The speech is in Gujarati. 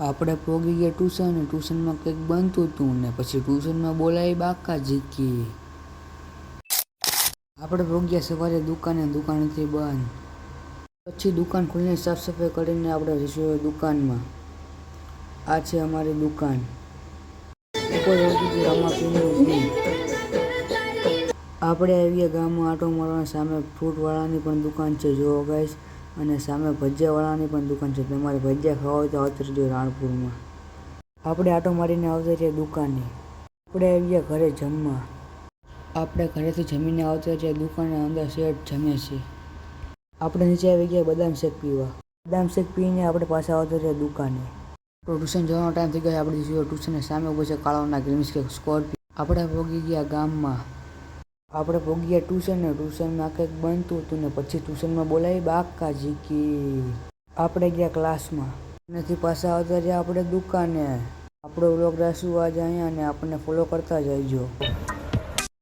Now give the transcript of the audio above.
આપણે પોગી ગયા ટ્યુશન, ટ્યુશનમાં કંઈક બનતું હતું ને પછી ટ્યુશનમાં બોલાવી બાકા ઝીકી. આપણે પોગ્યા સવારે દુકાને, દુકાન હતી બંધ. પછી દુકાન ખોલીને સાફ સફાઈ કરીને આપણે જઈશું દુકાનમાં. આ છે અમારી દુકાન. ઉપર હોતી રમાપીની ઊભી. આપણે આવીએ ગામમાં આટો મારવાની. સામે ફ્રૂટવાળાની પણ દુકાન છે જો ગાઈસ, અને સામે ભજીયાવાળાની પણ દુકાન છે. તમારે ભજીયા ખાવા હોય તો આવતા રહેજો રાણપુરમાં. આપણે આટો મારીને આવતા રહીએ દુકાને. આપણે આવીએ ઘરે જમવા. આપણે ઘરેથી જમીને આવતા રહીએ દુકાને. અંદર શેઠ જમે છે. આપણે નીચે આવી ગયા બદામ શેક પીવા. બદામ શેક પીને આપણે પાછા આવતા રહીએ દુકાને. ટ્યુશન જવાનો ટાઈમ થઈ ગયો. આપણે જોઈએ ટ્યુશનની સામે ઊભો છે કાળો નાગ મીન્સ કે સ્કોર્પિયો. આપણે પોગી ગયા ગામમાં. આપણે પોગી ગયા ટ્યુશને, ટ્યુશનમાં કંઈક બનતું હતું ને પછી ટ્યુશનમાં બોલાવી બાકા ઝીકી. આપણે ગયા ક્લાસમાં. એનાથી પાછા આવતા રહ્યા આપણે દુકાને. આપણો વ્લોગ રાખશું આજે અહીંયા અને આપણને ફોલો કરતા જજો.